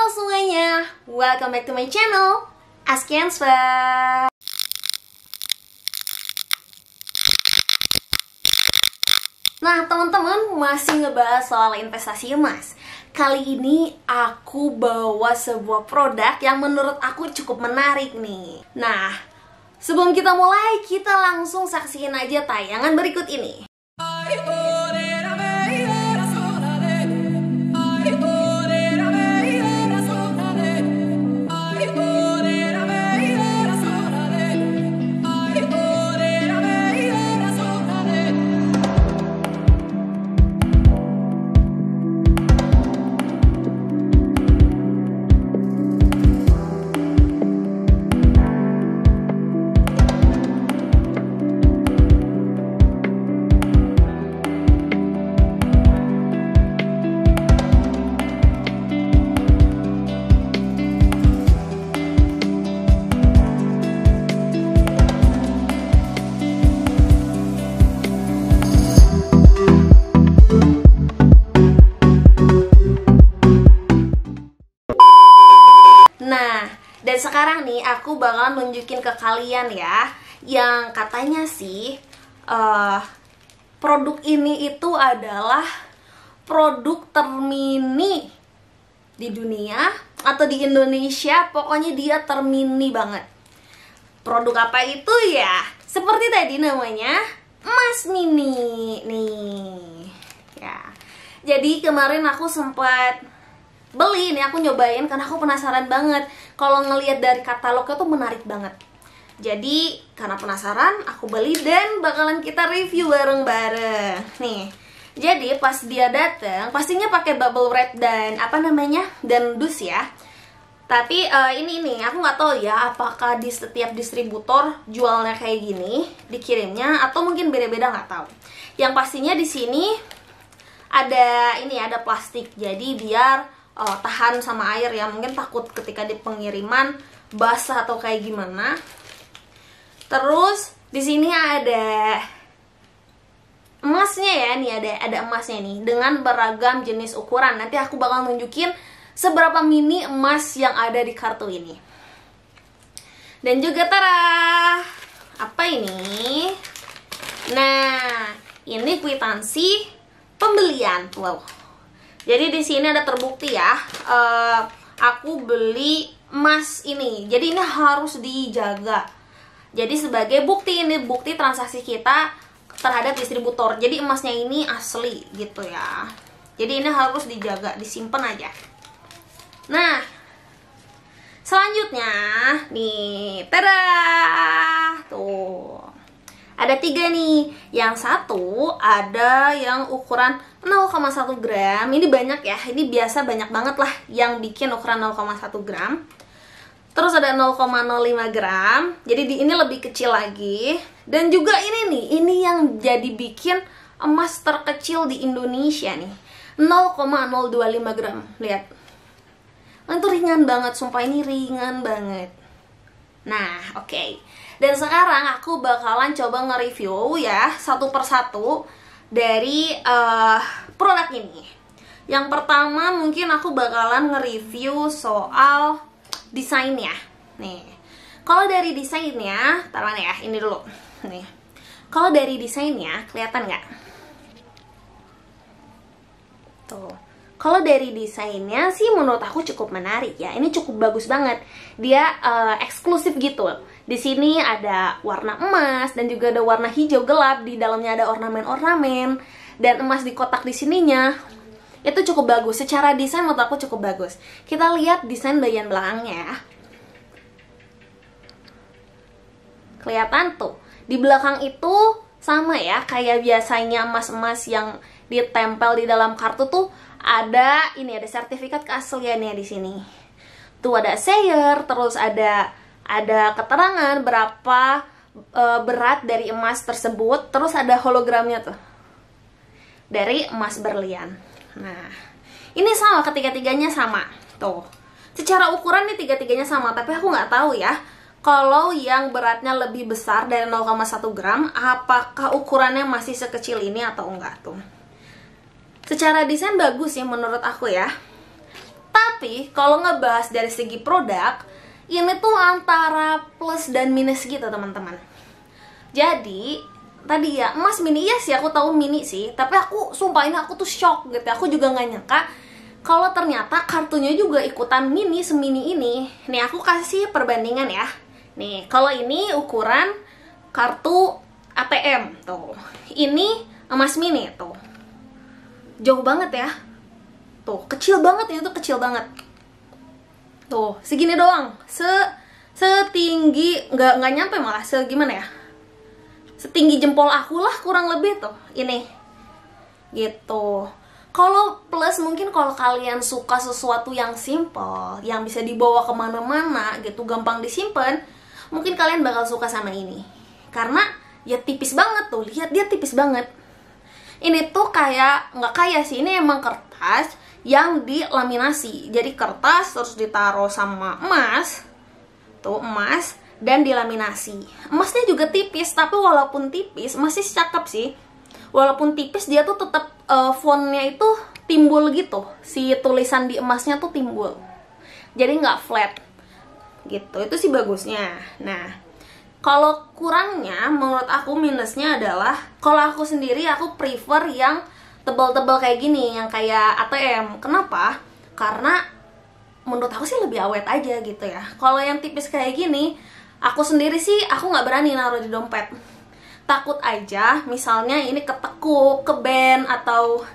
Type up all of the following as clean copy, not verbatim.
Halo semuanya, welcome back to my channel, Ask Answer. Nah teman-teman, masih ngebahas soal investasi emas. Kali ini aku bawa sebuah produk yang menurut aku cukup menarik nih. Nah, sebelum kita mulai, kita langsung saksiin aja tayangan berikut ini. Nah, dan sekarang nih aku bakalan nunjukin ke kalian ya, yang katanya sih produk ini itu adalah produk termini di dunia atau di Indonesia. Pokoknya dia termini banget. Produk apa itu ya? Seperti tadi namanya, emas mini nih ya. Jadi kemarin aku sempat beli nih, aku nyobain karena aku penasaran banget. Kalau ngelihat dari katalognya tuh menarik banget. Jadi karena penasaran, aku beli dan bakalan kita review bareng-bareng. Nih, jadi pas dia datang, pastinya pakai bubble wrap dan dan dus ya. Tapi ini aku nggak tahu ya, apakah di setiap distributor jualnya kayak gini, dikirimnya atau mungkin beda-beda, nggak tahu. Yang pastinya di sini ada plastik, jadi biar tahan sama air ya. Mungkin takut ketika di pengiriman basah atau kayak gimana. Terus di sini ada emasnya ya, nih ada emasnya nih dengan beragam jenis ukuran. Nanti aku bakal nunjukin seberapa mini emas yang ada di kartu ini. Dan juga tara, apa ini? Nah, ini kwitansi pembelian. Wow. Jadi di sini ada terbukti ya, aku beli emas ini. Jadi ini harus dijaga. Jadi sebagai bukti, ini bukti transaksi kita terhadap distributor. Jadi emasnya ini asli gitu ya. Jadi ini harus dijaga, disimpan aja. Nah, selanjutnya nih, tada, tuh. Ada 3 nih. Yang satu ada yang ukuran 0,1 gram. Ini banyak ya. Ini biasa banyak banget lah yang bikin ukuran 0,1 gram. Terus ada 0,05 gram. Jadi ini lebih kecil lagi. Dan juga ini nih, ini yang jadi bikin emas terkecil di Indonesia nih. 0,025 gram. Lihat. Itu ringan banget, sumpah ini ringan banget. Nah, oke. Dan sekarang aku bakalan coba nge-review ya satu persatu dari produk ini. Yang pertama mungkin aku bakalan nge-review soal desainnya. Nih, kalau dari desainnya, taruhan ya, ini dulu. Nih, kalau dari desainnya kelihatan nggak? Tuh. Kalau dari desainnya sih menurut aku cukup menarik ya. Ini cukup bagus banget. Dia eksklusif gitu. Di sini ada warna emas dan juga ada warna hijau gelap. Di dalamnya ada ornamen-ornamen dan emas di kotak di sininya. Itu cukup bagus. Secara desain menurut aku cukup bagus. Kita lihat desain bagian belakangnya ya. Kelihatan tuh. Di belakang itu sama ya, kayak biasanya emas-emas yang ditempel di dalam kartu tuh ada sertifikat keasliannya di sini. Tuh ada seyer, terus ada keterangan berapa berat dari emas tersebut, terus ada hologramnya tuh dari emas berlian. Nah, ini sama, ketiga-tiganya sama. Tuh. Secara ukuran nih tiga-tiganya sama, tapi aku nggak tahu ya. Kalau yang beratnya lebih besar dari 0,1 gram, apakah ukurannya masih sekecil ini atau enggak tuh. Secara desain bagus ya menurut aku ya. Tapi kalau ngebahas dari segi produk, ini tuh antara plus dan minus gitu teman-teman. Jadi tadi ya emas mini, iya sih aku tahu mini sih, tapi aku sumpah ini aku tuh shock gitu. Aku juga nggak nyangka kalau ternyata kartunya juga ikutan mini semini ini. Nih aku kasih perbandingan ya. Nih kalau ini ukuran kartu ATM tuh, ini emas mini tuh jauh banget ya. Tuh, kecil banget ini tuh, kecil banget. Tuh, segini doang. Setinggi, nggak nyampe malah, segimana ya? Setinggi jempol aku lah kurang lebih tuh, ini. Gitu. Kalau plus mungkin kalau kalian suka sesuatu yang simple, yang bisa dibawa kemana-mana gitu, gampang disimpan, mungkin kalian bakal suka sama ini. Karena ya tipis banget tuh, lihat dia tipis banget. Ini tuh kayak, nggak kayak sih, ini emang kertas yang dilaminasi. Jadi kertas terus ditaruh sama emas. Tuh emas dan dilaminasi. Emasnya juga tipis, tapi walaupun tipis masih cakep sih. Walaupun tipis dia tuh tetap fontnya itu timbul gitu. Si tulisan di emasnya tuh timbul. Jadi nggak flat. Gitu. Itu sih bagusnya. Nah, kalau kurangnya menurut aku minusnya adalah kalau aku sendiri aku prefer yang tebal-tebal kayak gini, yang kayak ATM. Kenapa? Karena menurut aku sih lebih awet aja gitu ya. Kalau yang tipis kayak gini, aku sendiri sih aku nggak berani naruh di dompet. Takut aja misalnya ini ketekuk, keben, atau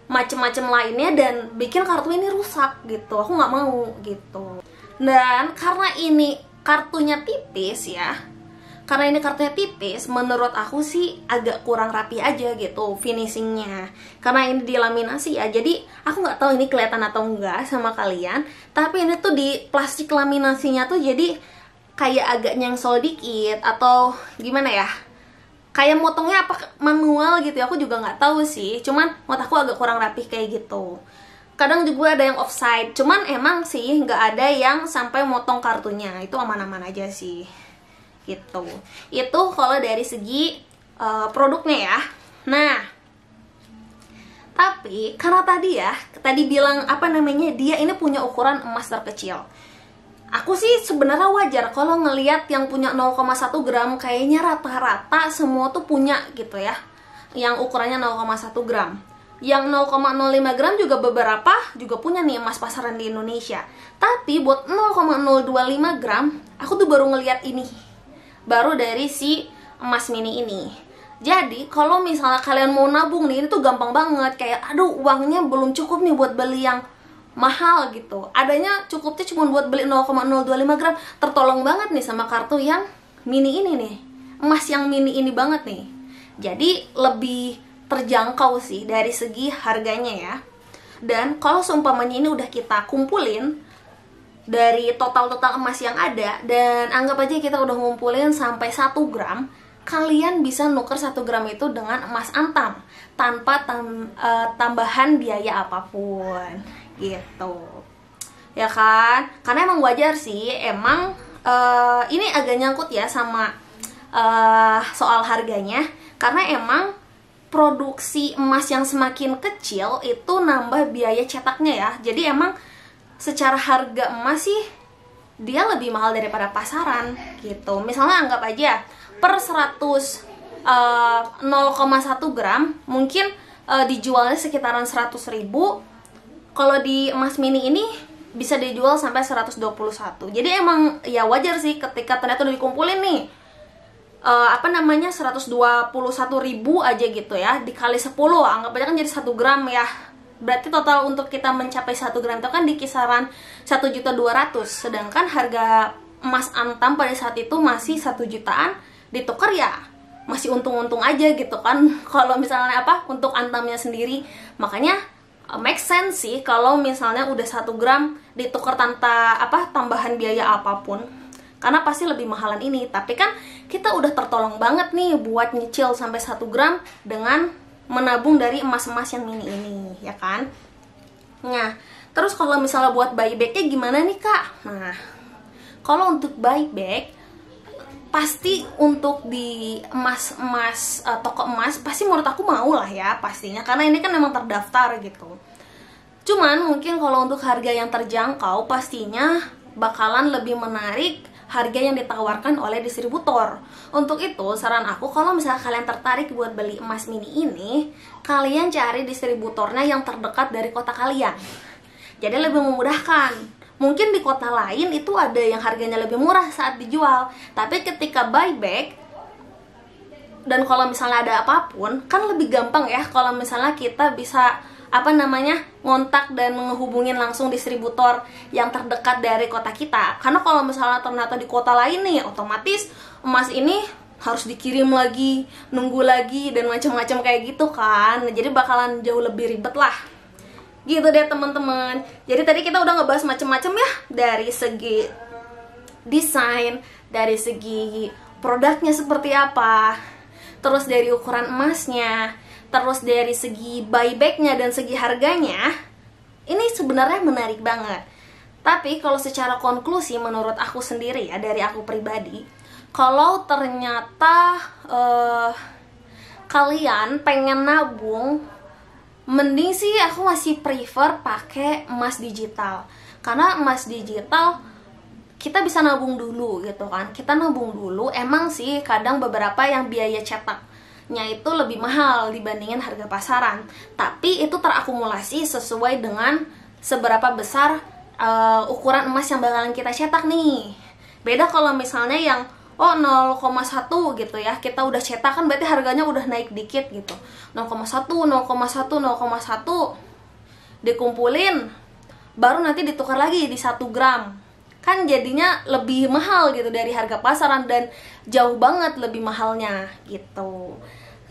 macem-macem lainnya dan bikin kartu ini rusak gitu. Aku nggak mau gitu. Dan karena ini kartunya tipis ya, karena ini kartunya tipis, menurut aku sih agak kurang rapi aja gitu finishingnya. Karena ini dilaminasi ya, jadi aku nggak tahu ini kelihatan atau enggak sama kalian. Tapi ini tuh di plastik laminasinya tuh jadi kayak agak nyengsol dikit atau gimana ya? Kayak motongnya apa manual gitu ya, aku juga nggak tahu sih. Cuman menurut aku agak kurang rapih kayak gitu. Kadang juga ada yang offside, cuman emang sih nggak ada yang sampai motong kartunya. Itu aman-aman aja sih. Gitu. Itu kalau dari segi produknya ya. Nah, tapi karena tadi bilang apa namanya, dia ini punya ukuran emas terkecil. Aku sih sebenarnya wajar kalau ngelihat yang punya 0,1 gram, kayaknya rata-rata semua tuh punya gitu ya, yang ukurannya 0,1 gram. Yang 0,05 gram juga beberapa juga punya nih emas pasaran di Indonesia. Tapi buat 0,025 gram, aku tuh baru ngelihat ini, baru dari si emas mini ini. Jadi kalau misalnya kalian mau nabung nih, ini tuh gampang banget. Kayak aduh uangnya belum cukup nih buat beli yang mahal gitu, adanya cukupnya cuma buat beli 0,025 gram. Tertolong banget nih sama kartu yang mini ini nih, emas yang mini ini banget nih. Jadi lebih terjangkau sih dari segi harganya ya. Dan kalau seumpamanya ini udah kita kumpulin dari total emas yang ada, dan anggap aja kita udah ngumpulin sampai 1 gram, kalian bisa nuker 1 gram itu dengan emas antam tanpa tambahan biaya apapun gitu ya kan. Karena emang wajar sih, emang ini agak nyangkut ya sama soal harganya, karena emang produksi emas yang semakin kecil itu nambah biaya cetaknya ya. Jadi emang secara harga emas sih dia lebih mahal daripada pasaran gitu. Misalnya anggap aja per 100 0,1 gram mungkin dijualnya sekitaran 100.000. Kalau di emas mini ini bisa dijual sampai 121. Jadi emang ya wajar sih ketika ternyata udah dikumpulin nih 121.000 aja gitu ya, dikali 10, anggap aja kan jadi 1 gram ya. Berarti total untuk kita mencapai 1 gram itu kan di kisaran 1.200.000. Sedangkan harga emas antam pada saat itu masih 1 jutaan, ditukar ya masih untung-untung aja gitu kan. Kalau misalnya untuk antamnya sendiri. Makanya make sense sih kalau misalnya udah 1 gram ditukar tanpa tambahan biaya apapun, karena pasti lebih mahalan ini. Tapi kan kita udah tertolong banget nih buat nyicil sampai 1 gram dengan menabung dari emas-emas yang mini ini, ya kan? Nah, terus kalau misalnya buat buybacknya gimana nih kak? Nah, kalau untuk buyback, pasti untuk di toko emas pasti menurut aku mau lah ya pastinya, karena ini kan memang terdaftar gitu. Cuman mungkin kalau untuk harga yang terjangkau pastinya bakalan lebih menarik harga yang ditawarkan oleh distributor. Untuk itu, saran aku kalau misalnya kalian tertarik buat beli emas mini ini, kalian cari distributornya yang terdekat dari kota kalian. Jadi lebih memudahkan. Mungkin di kota lain itu ada yang harganya lebih murah saat dijual, tapi ketika buyback dan kalau misalnya ada apapun, kan lebih gampang ya kalau misalnya kita bisa ngontak dan menghubungin langsung distributor yang terdekat dari kota kita. Karena kalau misalnya ternyata di kota lain nih, otomatis emas ini harus dikirim lagi, nunggu lagi, dan macam-macam kayak gitu kan. Jadi bakalan jauh lebih ribet lah. Gitu deh teman-teman. Jadi tadi kita udah ngebahas macam-macam ya, dari segi desain, dari segi produknya seperti apa, terus dari ukuran emasnya, terus dari segi buybacknya dan segi harganya. Ini sebenarnya menarik banget. Tapi kalau secara konklusi menurut aku sendiri ya, dari aku pribadi, kalau ternyata kalian pengen nabung, mending sih aku masih prefer pakai emas digital. Karena emas digital kita bisa nabung dulu gitu kan. Kita nabung dulu, emang sih kadang beberapa yang biaya cetak itu lebih mahal dibandingin harga pasaran, tapi itu terakumulasi sesuai dengan seberapa besar ukuran emas yang bakalan kita cetak nih. Beda kalau misalnya yang 0,1 gitu ya, kita udah cetak kan berarti harganya udah naik dikit gitu. 0,1 dikumpulin, baru nanti ditukar lagi di 1 gram. Kan jadinya lebih mahal gitu dari harga pasaran, dan jauh banget lebih mahalnya gitu.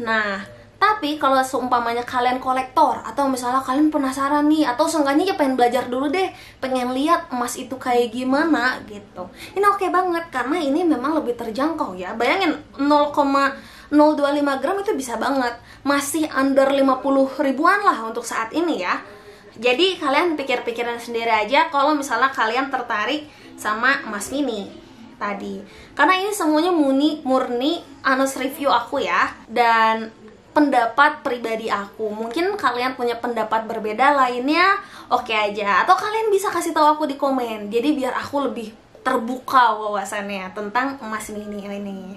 Nah, tapi kalau seumpamanya kalian kolektor, atau misalnya kalian penasaran nih, atau seenggaknya ya pengen belajar dulu deh, pengen lihat emas itu kayak gimana gitu, ini oke banget, karena ini memang lebih terjangkau ya. Bayangin 0,025 gram itu bisa banget, masih under 50 ribuan lah untuk saat ini ya. Jadi kalian pikir-pikiran sendiri aja kalau misalnya kalian tertarik sama emas mini tadi. Karena ini semuanya murni honest review aku ya, dan pendapat pribadi aku. Mungkin kalian punya pendapat berbeda lainnya, oke aja. Atau kalian bisa kasih tahu aku di komen. Jadi biar aku lebih terbuka wawasannya tentang emas mini ini.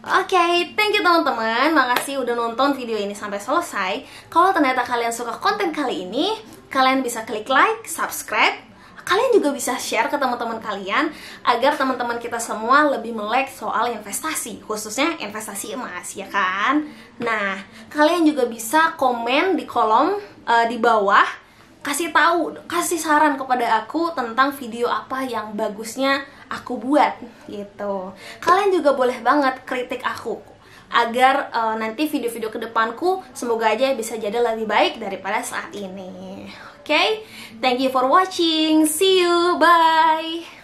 Oke, thank you teman-teman. Makasih udah nonton video ini sampai selesai. Kalau ternyata kalian suka konten kali ini, kalian bisa klik like, subscribe. Kalian juga bisa share ke teman-teman kalian agar teman-teman kita semua lebih melek soal investasi, khususnya investasi emas, ya kan? Nah, kalian juga bisa komen di kolom di bawah, kasih tahu, kasih saran kepada aku tentang video apa yang bagusnya aku buat gitu. Kalian juga boleh banget kritik aku agar nanti video-video kedepanku semoga aja bisa jadi lebih baik daripada saat ini. Oke, thank you for watching. See you, bye.